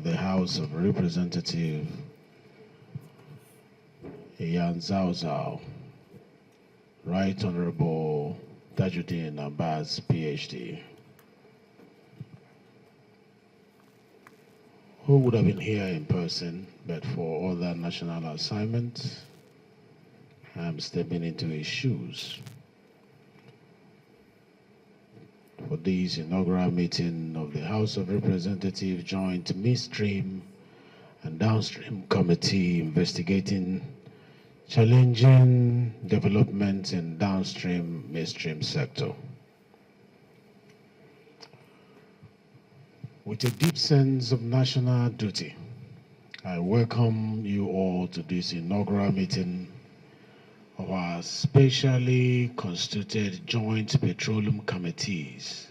the House of Representatives, Yan Zhao Zhao, Right Honorable Tajuddin Abbas, PhD, who would have been here in person, but for other national assignments, I'm stepping into his shoes for this inaugural meeting of the House of Representatives Joint MIDSTREAM and Downstream Committee investigating challenging developments in downstream midstream sector. With a deep sense of national duty, I welcome you all to this inaugural meeting of our specially constituted joint petroleum committees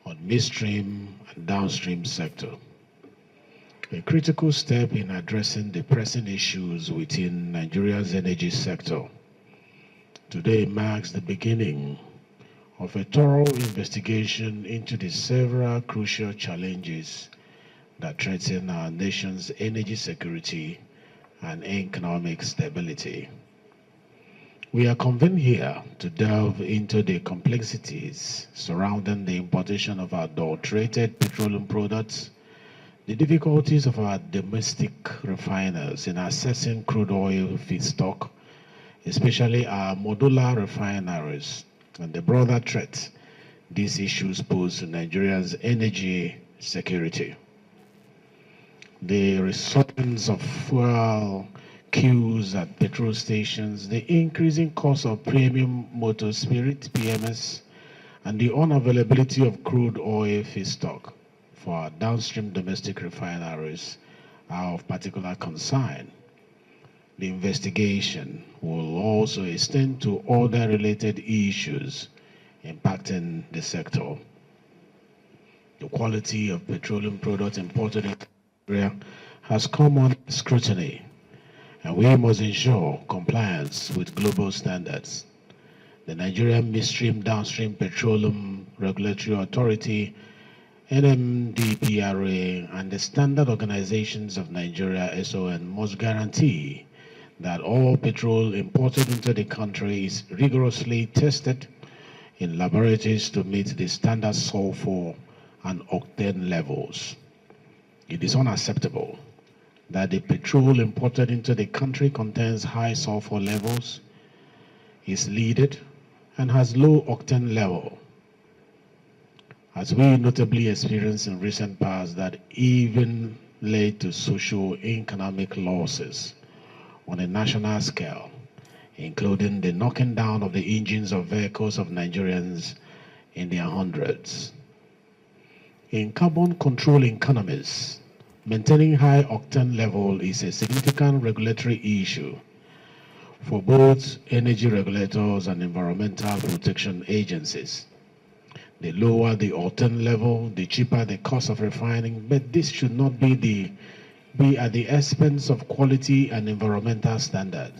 on midstream and downstream sector. A critical step in addressing the pressing issues within Nigeria's energy sector. Today marks the beginning of a thorough investigation into the several crucial challenges that threaten our nation's energy security and economic stability. We are convened here to delve into the complexities surrounding the importation of adulterated petroleum products, the difficulties of our domestic refiners in accessing crude oil feedstock, especially our modular refineries, and the broader threat these issues pose to Nigeria's energy security. The resurgence of fuel queues at petrol stations, the increasing cost of premium motor spirit, PMS, and the unavailability of crude oil feedstock for our downstream domestic refineries are of particular concern. The investigation will also extend to other related issues impacting the sector. The quality of petroleum products imported in Nigeria has come under scrutiny, and we must ensure compliance with global standards. The Nigerian Midstream Downstream Petroleum Regulatory Authority, NMDPRA, and the Standard Organizations of Nigeria, SON, must guarantee that all petrol imported into the country is rigorously tested in laboratories to meet the standard sulfur and octane levels. It is unacceptable that the petrol imported into the country contains high sulfur levels, is leaded, and has low octane level, as we notably experienced in recent past that even led to socio-economic losses on a national scale, including the knocking down of the engines of vehicles of Nigerians in their hundreds. In carbon control economies, maintaining high octane level is a significant regulatory issue for both energy regulators and environmental protection agencies. The lower the octane level, the cheaper the cost of refining, but this should not be at the expense of quality and environmental standard.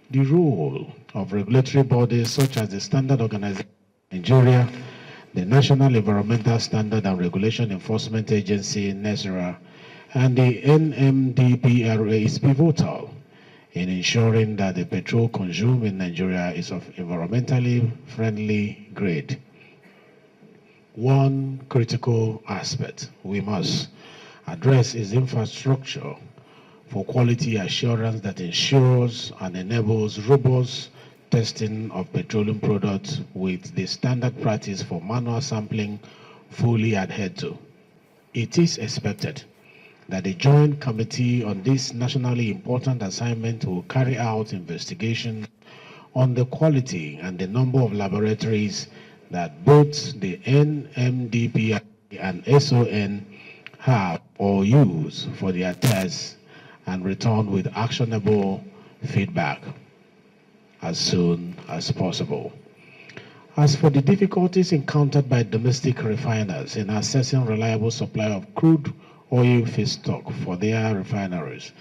The role of regulatory bodies such as the Standard Organization of Nigeria, the National Environmental Standard and Regulation Enforcement Agency, NESRA, and the NMDPRA is pivotal in ensuring that the petrol consumed in Nigeria is of environmentally friendly grade. One critical aspect we must address is infrastructure for quality assurance that ensures and enables robust testing of petroleum products with the standard practice for manual sampling fully adhered to. It is expected that the Joint Committee on this nationally important assignment will carry out investigation on the quality and the number of laboratories that both the NMDPRA and SON have or use for their tests and return with actionable feedback as soon as possible. As for the difficulties encountered by domestic refiners in accessing reliable supply of crude oil feedstock for their refineries,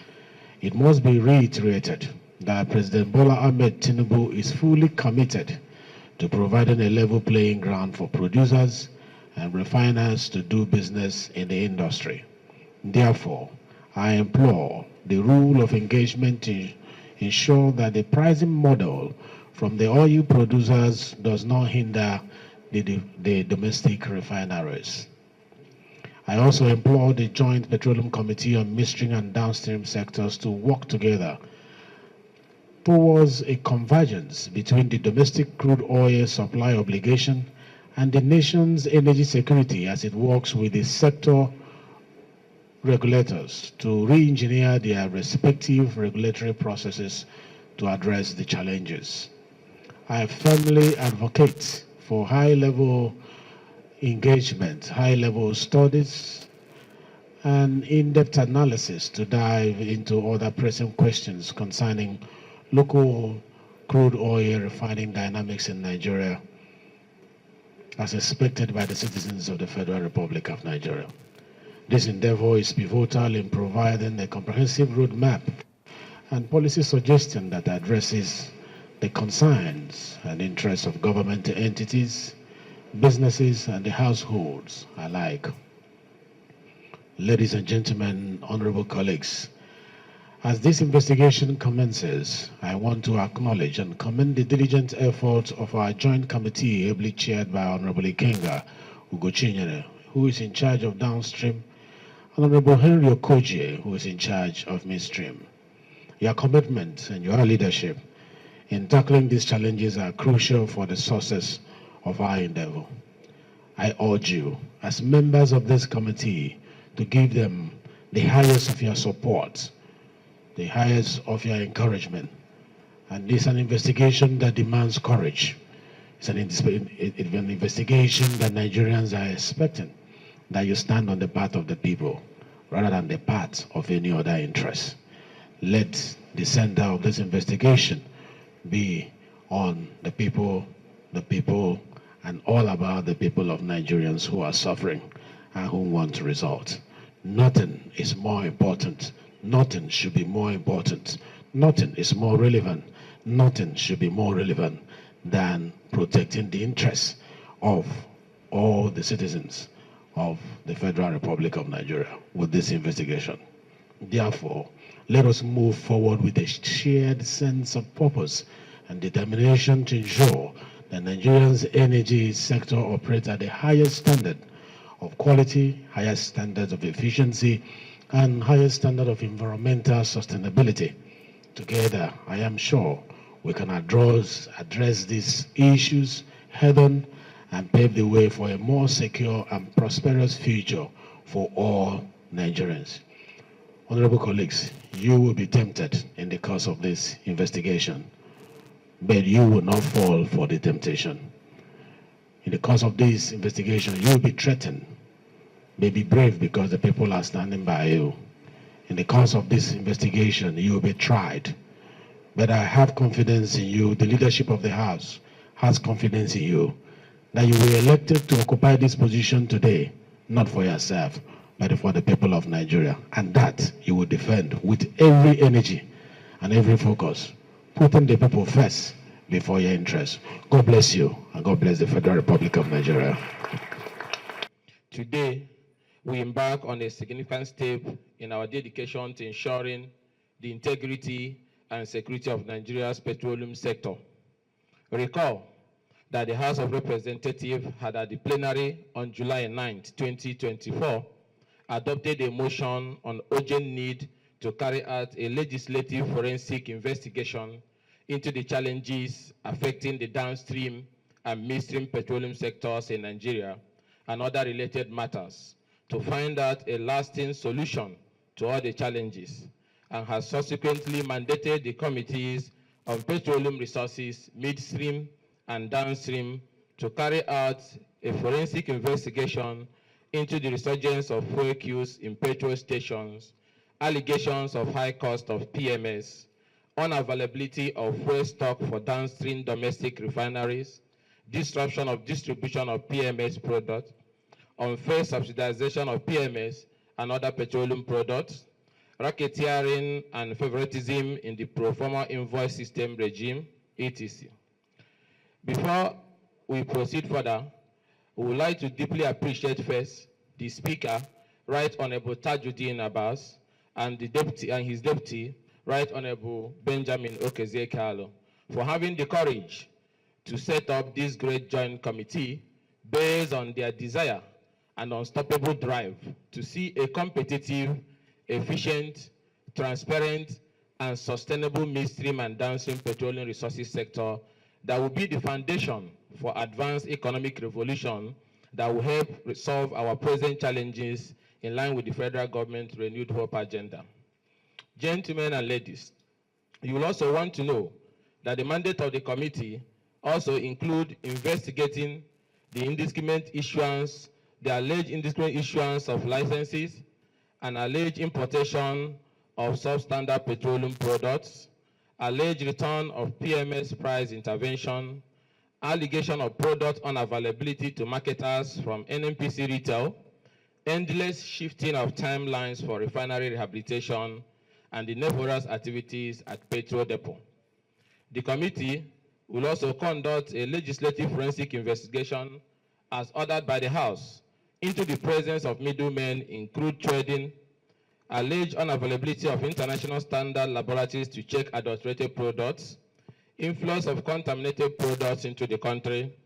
it must be reiterated that President Bola Ahmed Tinubu is fully committed to providing a level playing ground for producers and refiners to do business in the industry. Therefore, I implore the rule of engagement to ensure that the pricing model from the oil producers does not hinder the domestic refineries. I also implore the Joint Petroleum Committee on midstream and downstream sectors to work together towards a convergence between the domestic crude oil supply obligation and the nation's energy security as it works with the sector regulators to re-engineer their respective regulatory processes to address the challenges. I firmly advocate for high-level engagement, high-level studies, and in-depth analysis to dive into other pressing questions concerning local crude oil refining dynamics in Nigeria as expected by the citizens of the Federal Republic of Nigeria. This endeavor is pivotal in providing a comprehensive roadmap and policy suggestion that addresses the concerns and interests of government entities, businesses, and the households alike. Ladies and gentlemen, honorable colleagues, as this investigation commences, I want to acknowledge and commend the diligent efforts of our joint committee, ably chaired by Honorable Ikenga Ugochinyere, who is in charge of downstream, and Honorable Henry Okoje, who is in charge of midstream. Your commitment and your leadership in tackling these challenges are crucial for the success of our endeavor. I urge you, as members of this committee, to give them the highest of your support, the highest of your encouragement. And this is an investigation that demands courage. It's an investigation that Nigerians are expecting, that you stand on the path of the people rather than the path of any other interest. Let the center of this investigation be on the people, and all about the people of Nigerians who are suffering and who want results. Nothing is more important. Nothing should be more important. Nothing is more relevant. Nothing should be more relevant than protecting the interests of all the citizens of the Federal Republic of Nigeria with this investigation. Therefore, let us move forward with a shared sense of purpose and determination to ensure that Nigeria's energy sector operates at the highest standard of quality, highest standards of efficiency, and highest standard of environmental sustainability. Together, I am sure we can address these issues head-on and pave the way for a more secure and prosperous future for all Nigerians. Honorable colleagues, you will be tempted in the course of this investigation, but you will not fall for the temptation. In the course of this investigation, you will be threatened. Be brave because the people are standing by you. In the course of this investigation, you will be tried. But I have confidence in you. The leadership of the House has confidence in you that you were elected to occupy this position today, not for yourself, but for the people of Nigeria. And that you will defend with every energy and every focus, putting the people first before your interests. God bless you, and God bless the Federal Republic of Nigeria. Today, we embark on a significant step in our dedication to ensuring the integrity and security of Nigeria's petroleum sector. Recall that the House of Representatives had at the plenary on July 9, 2024, adopted a motion on urgent need to carry out a legislative forensic investigation into the challenges affecting the downstream and midstream petroleum sectors in Nigeria and other related matters to find out a lasting solution to all the challenges, and has subsequently mandated the committees on petroleum resources, midstream and downstream to carry out a forensic investigation into the resurgence of fuel queues in petrol stations, allegations of high cost of PMS, unavailability of fuel stock for downstream domestic refineries, disruption of distribution of PMS products, unfair subsidization of PMS and other petroleum products, racketeering and favoritism in the pro forma invoice system regime, etc. Before we proceed further, we would like to deeply appreciate first the Speaker, Right Honorable Tajuddin Abbas, and his deputy, Right Honorable Benjamin Okezie Kalu, for having the courage to set up this great joint committee based on their desire and unstoppable drive to see a competitive, efficient, transparent, and sustainable midstream and downstream petroleum resources sector that will be the foundation for advanced economic revolution that will help solve our present challenges in line with the federal government's renewed hope agenda. Gentlemen and ladies, you will also want to know that the mandate of the committee also include investigating the alleged indiscriminate issuance of licenses and alleged importation of substandard petroleum products, alleged return of PMS price intervention, allegation of product unavailability to marketers from NMPC retail, endless shifting of timelines for refinery rehabilitation, and the nefarious activities at Petro Depot. The committee will also conduct a legislative forensic investigation as ordered by the House into the presence of middlemen in crude trading, alleged unavailability of international standard laboratories to check adulterated products, influx of contaminated products into the country,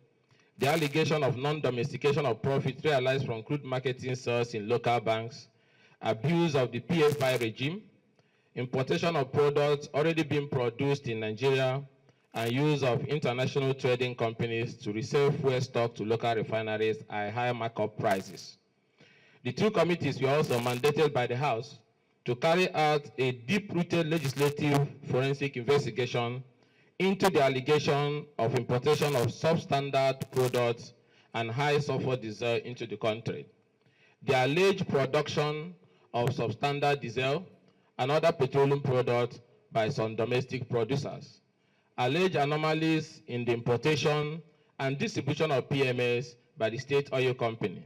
the allegation of non-domestication of profits realized from crude marketing sales in local banks, abuse of the PFI regime, importation of products already being produced in Nigeria, and use of international trading companies to resell fuel stock to local refineries at higher markup prices. The two committees were also mandated by the House to carry out a deep-rooted legislative forensic investigation into the allegation of importation of substandard products and high sulfur diesel into the country, the alleged production of substandard diesel and other petroleum products by some domestic producers, alleged anomalies in the importation and distribution of PMS by the state oil company,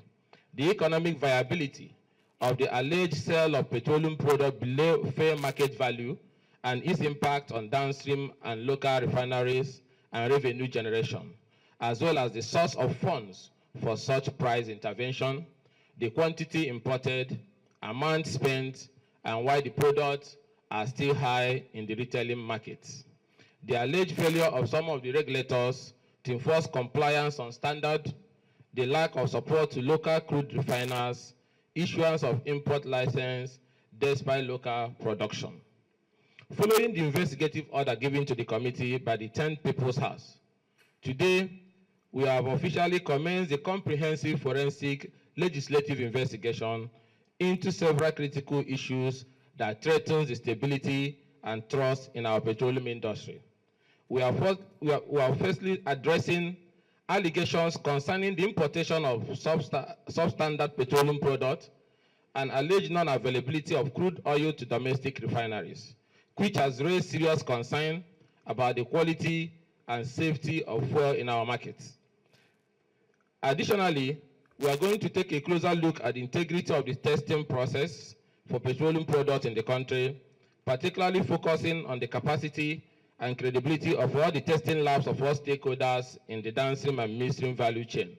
the economic viability of the alleged sale of petroleum product below fair market value and its impact on downstream and local refineries and revenue generation, as well as the source of funds for such price intervention, the quantity imported, amount spent, and why the products are still high in the retailing markets. The alleged failure of some of the regulators to enforce compliance on standard, the lack of support to local crude refiners, issuance of import license despite local production. Following the investigative order given to the committee by the 10th People's House, today we have officially commenced a comprehensive forensic legislative investigation into several critical issues that threaten the stability and trust in our petroleum industry. We are firstly addressing allegations concerning the importation of substandard petroleum products and alleged non-availability of crude oil to domestic refineries, which has raised serious concern about the quality and safety of fuel in our markets. Additionally, we are going to take a closer look at the integrity of the testing process for petroleum products in the country, particularly focusing on the capacity and credibility of all the testing labs of all stakeholders in the downstream and midstream value chain.